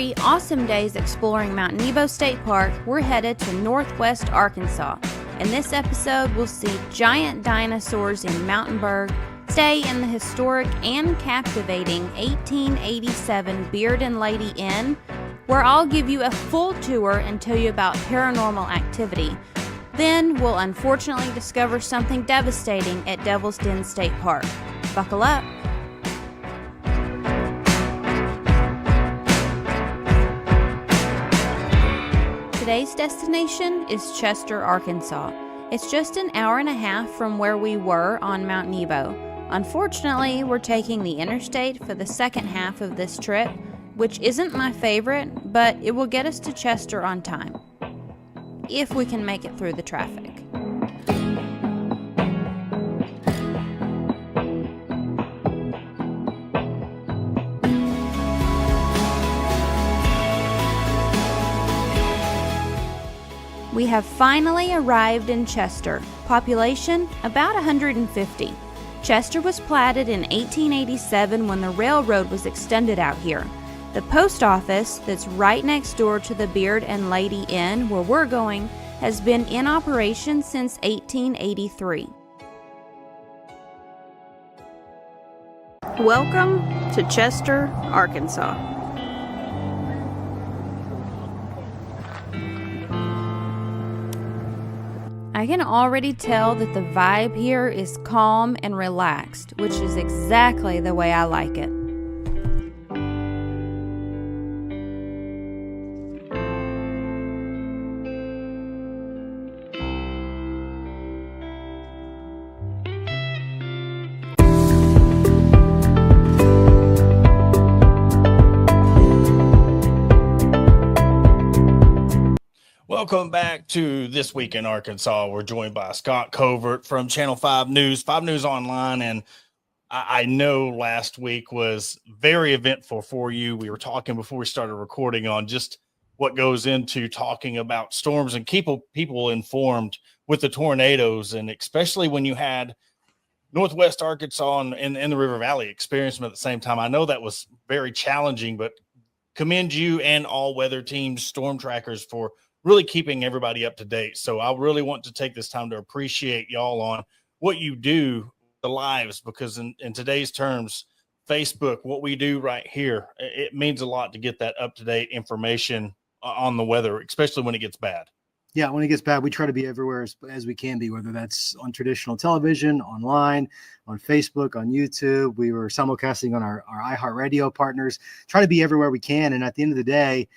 3 awesome days exploring Mount Nebo State Park, we're headed to Northwest Arkansas. In this episode, we'll see giant dinosaurs in Mountainburg, stay in the historic and captivating 1887 Beard and Lady Inn, where I'll give you a full tour and tell you about paranormal activity. Then we'll unfortunately discover something devastating at Devil's Den State Park. Buckle up. Today's destination is Chester, Arkansas. It's just an hour and a half from where we were on Mount Nebo. Unfortunately, we're taking the interstate for the second half of this trip, which isn't my favorite, but it will get us to Chester on time, if we can make it through the traffic. We have finally arrived in Chester. Population, about 150. Chester was platted in 1887 when the railroad was extended out here. The post office, that's right next door to the Beard and Lady Inn where we're going, has been in operation since 1883. Welcome to Chester, Arkansas. I can already tell that the vibe here is calm and relaxed, which is exactly the way I like it. Welcome back to This Week in Arkansas. We're joined by Skot Covert from Channel 5 News, 5 News Online. And I know last week was very eventful for you. We were talking before we started recording on just what goes into talking about storms and keep people informed with the tornadoes. And especially when you had Northwest Arkansas and the River Valley experience them at the same time. I know that was very challenging, but commend you and all weather teams, storm trackers for really keeping everybody up to date. So I really want to take this time to appreciate y'all on what you do, the lives, because in today's terms, Facebook, what we do right here, it means a lot to get that up-to-date information on the weather, especially when it gets bad. Yeah, when it gets bad, we try to be everywhere as we can be, whether that's on traditional television, online, on Facebook, on YouTube. We were simulcasting on our iHeartRadio partners, try to be everywhere we can. And at the end of the day,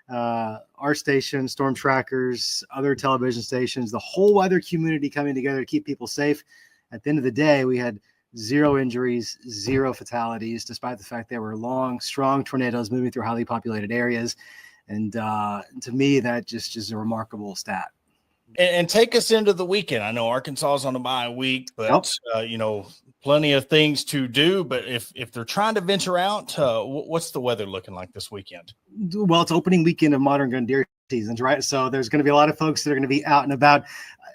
our station, storm trackers, other television stations, the whole weather community coming together to keep people safe. At the end of the day, we had 0 injuries, 0 fatalities, despite the fact there were long, strong tornadoes moving through highly populated areas. And to me, that just is a remarkable stat. And take us into the weekend. I know Arkansas is on a bye week, but plenty of things to do. But if they're trying to venture out, what's the weather looking like this weekend? Well, it's opening weekend of modern gun deer seasons, right? So there's going to be a lot of folks that are going to be out and about.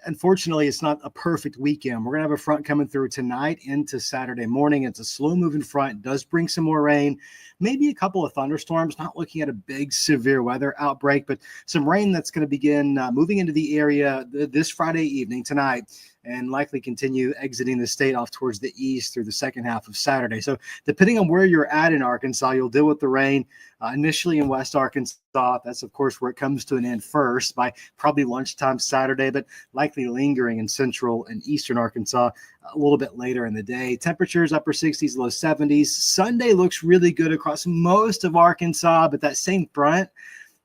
Unfortunately, it's not a perfect weekend. We're going to have a front coming through tonight into Saturday morning. It's a slow-moving front. It does bring some more rain, maybe a couple of thunderstorms. Not looking at a big severe weather outbreak, but some rain that's going to begin moving into the area this Friday evening, tonight, and likely continue exiting the state off towards the east through the second half of Saturday. So depending on where you're at in Arkansas, you'll deal with the rain initially in West Arkansas. That's, of course, where it comes to an end first by probably lunchtime Saturday, but likely lingering in central and eastern Arkansas a little bit later in the day. Temperatures upper 60s, low 70s. Sunday looks really good across most of Arkansas, but that same front,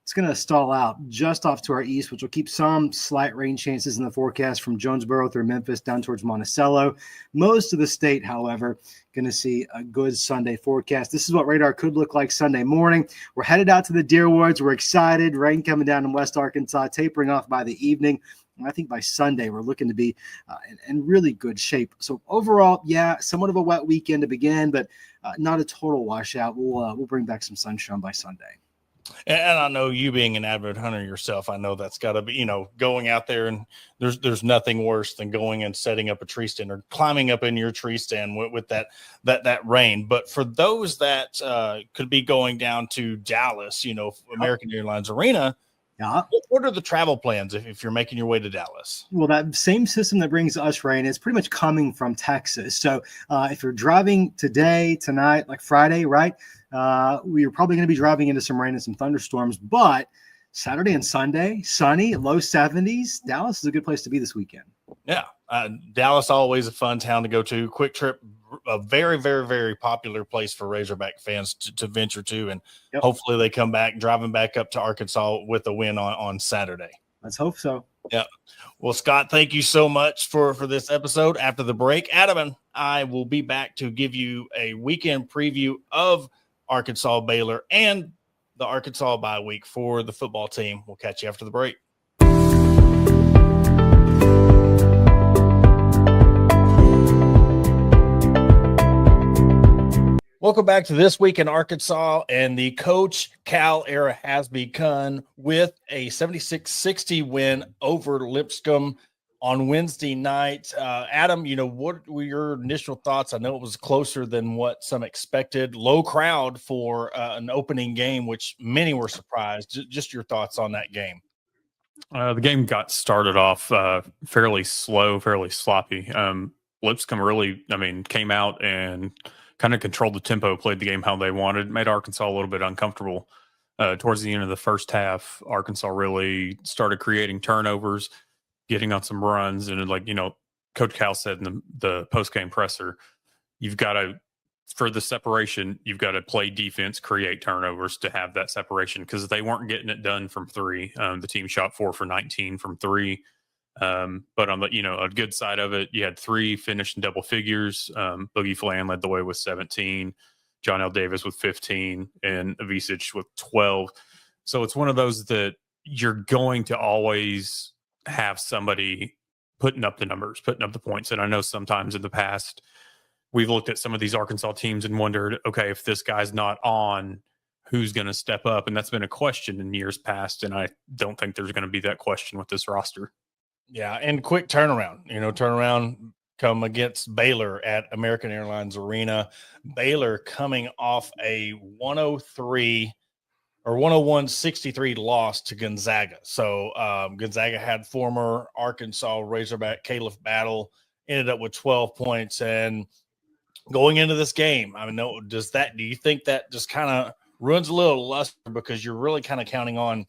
it's going to stall out just off to our east, which will keep some slight rain chances in the forecast from Jonesboro through Memphis down towards Monticello. Most of the state, however, going to see a good Sunday forecast. This is what radar could look like Sunday morning. We're headed out to the deer woods. We're excited. Rain coming down in West Arkansas, tapering off by the evening. And I think by Sunday, we're looking to be in really good shape. So overall, yeah, somewhat of a wet weekend to begin, but not a total washout. We'll bring back some sunshine by Sunday. And I know you being an avid hunter yourself, I know that's got to be, going out there, and there's nothing worse than going and setting up a tree stand or climbing up in your tree stand with that rain. But for those that could be going down to Dallas, American Airlines Arena, Yeah. what are the travel plans if you're making your way to Dallas? Well, that same system that brings us rain is pretty much coming from Texas. So if you're driving today, tonight, like Friday, right, we're probably going to be driving into some rain and some thunderstorms. But Saturday and Sunday, sunny, low 70s. Dallas is a good place to be this weekend. Yeah. Dallas, always a fun town to go to. Quick Trip, a very, very, very popular place for Razorback fans to venture to. And hopefully they come back driving back up to Arkansas with a win on Saturday. Let's hope so. Yeah. Well, Scott, thank you so much for this episode. After the break, Adam and I will be back to give you a weekend preview of Arkansas Baylor and the Arkansas bye week for the football team. We'll catch you after the break. Welcome back to This Week in Arkansas, and the Coach Cal era has begun with a 76-60 win over Lipscomb on Wednesday night. Adam, what were your initial thoughts? I know it was closer than what some expected. Low crowd for an opening game, which many were surprised. Just your thoughts on that game. The game got started off fairly slow, fairly sloppy. Lipscomb really, came out and kind of controlled the tempo, played the game how they wanted, made Arkansas a little bit uncomfortable. Towards the end of the first half, Arkansas really started creating turnovers, getting on some runs. And Coach Cal said in the post-game presser, you've got to, for the separation, you've got to play defense, create turnovers to have that separation, because they weren't getting it done from three. The team shot 4 for 19 from three. But on the, a good side of it, you had 3 finished in double figures. Boogie Flan led the way with 17, John L. Davis with 15, and Avicic with 12. So it's one of those that you're going to always have somebody putting up the numbers, putting up the points. And I know sometimes in the past, we've looked at some of these Arkansas teams and wondered, okay, if this guy's not on, who's going to step up? And that's been a question in years past. And I don't think there's going to be that question with this roster. Yeah, and quick turnaround come against Baylor at American Airlines Arena. Baylor coming off a 101-63 loss to Gonzaga. So Gonzaga had former Arkansas Razorback Caleb Battle, ended up with 12 points. And going into this game, do you think that just kind of ruins a little luster, because you're really kind of counting on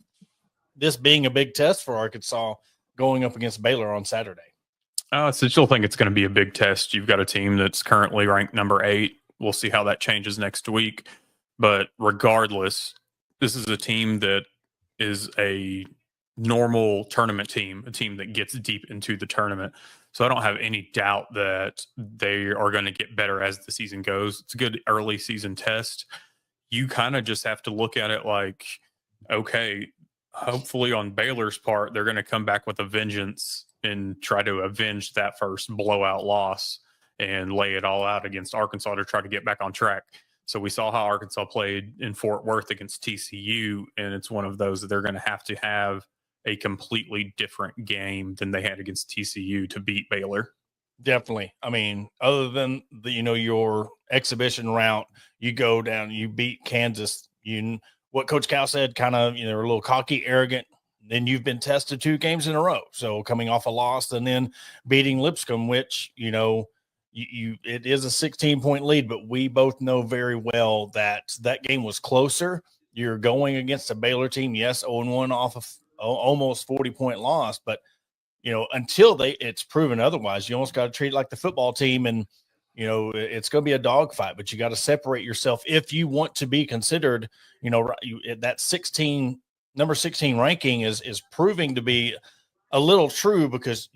this being a big test for Arkansas going up against Baylor on Saturday? I still think it's going to be a big test. You've got a team that's currently ranked number 8. We'll see how that changes next week. But regardless, this is a team that is a normal tournament team, a team that gets deep into the tournament. So I don't have any doubt that they are going to get better as the season goes. It's a good early season test. You kind of just have to look at it like, okay, hopefully on Baylor's part, they're going to come back with a vengeance and try to avenge that first blowout loss and lay it all out against Arkansas to try to get back on track. So we saw how Arkansas played in Fort Worth against TCU, and it's one of those that they're going to have a completely different game than they had against TCU to beat Baylor. Definitely. Other than your exhibition route, you go down, you beat Kansas. What Coach Cal said, kind of, a little cocky, arrogant. Then you've been tested 2 games in a row. So coming off a loss and then beating Lipscomb, which, it is a 16-point lead, but we both know very well that game was closer. You're going against a Baylor team, yes, 0-1 off of almost 40-point loss, but until it's proven otherwise, you almost got to treat it like the football team, and it's going to be a dogfight. But you got to separate yourself if you want to be considered. That number 16 ranking is proving to be a little true, because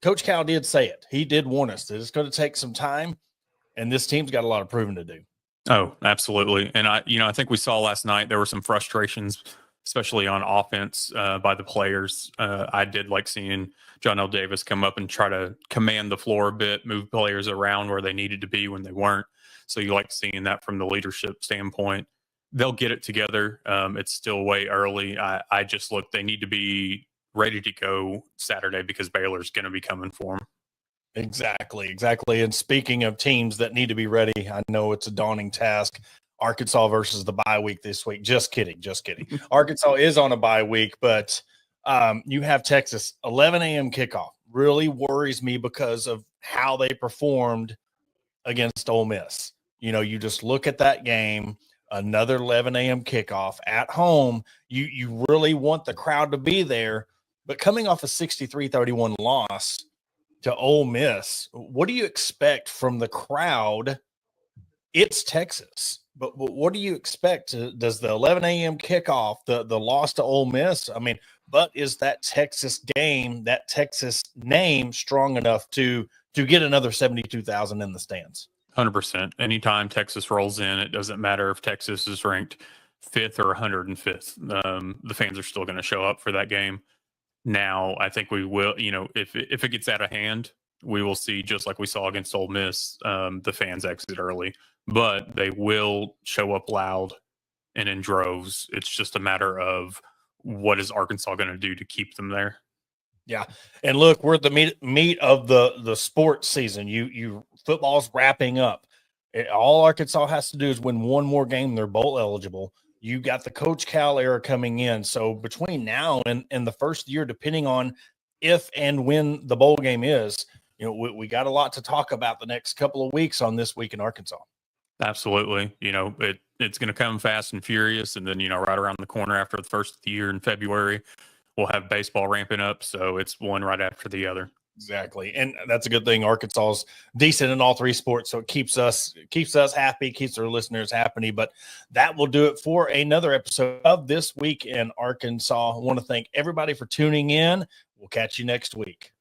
Coach Cal did say it. He did warn us that it's going to take some time, and this team's got a lot of proving to do. Oh, absolutely. And I think we saw last night there were some frustrations, especially on offense by the players. I did like seeing John L. Davis come up and try to command the floor a bit, move players around where they needed to be when they weren't. So you like seeing that from the leadership standpoint. they'll get it together. It's still way early. I just look, they need to be ready to go Saturday because Baylor's going to be coming for them. Exactly. And speaking of teams that need to be ready, I know it's a daunting task. Arkansas versus the bye week this week. Just kidding. Arkansas is on a bye week, but you have Texas, 11 a.m. kickoff. Really worries me because of how they performed against Ole Miss. You just look at that game, another 11 a.m. kickoff at home. You really want the crowd to be there, but coming off a 63-31 loss to Ole Miss, what do you expect from the crowd? It's Texas, but what do you expect? Does the 11 a.m. kickoff, the loss to Ole Miss? I mean, but is that Texas game, that Texas name strong enough to get another 72,000 in the stands? 100%. Anytime Texas rolls in, it doesn't matter if Texas is ranked 5th or 105th. The fans are still going to show up for that game. Now, I think we will, if it gets out of hand, we will see, just like we saw against Ole Miss, the fans exit early, but they will show up loud and in droves. It's just a matter of what is Arkansas going to do to keep them there. Yeah. And look, we're at the meat of the sports season. You football's wrapping up. All Arkansas has to do is win one more game. They're bowl eligible. You got the Coach Cal era coming in. So between now and the first year, depending on if and when the bowl game is, we got a lot to talk about the next couple of weeks on This Week in Arkansas. Absolutely. It's going to come fast and furious. And then, right around the corner after the first of the year in February, we'll have baseball ramping up. So it's one right after the other. Exactly. And that's a good thing. Arkansas's decent in all three sports. So it keeps us happy, keeps our listeners happy. But that will do it for another episode of This Week in Arkansas. I want to thank everybody for tuning in. We'll catch you next week.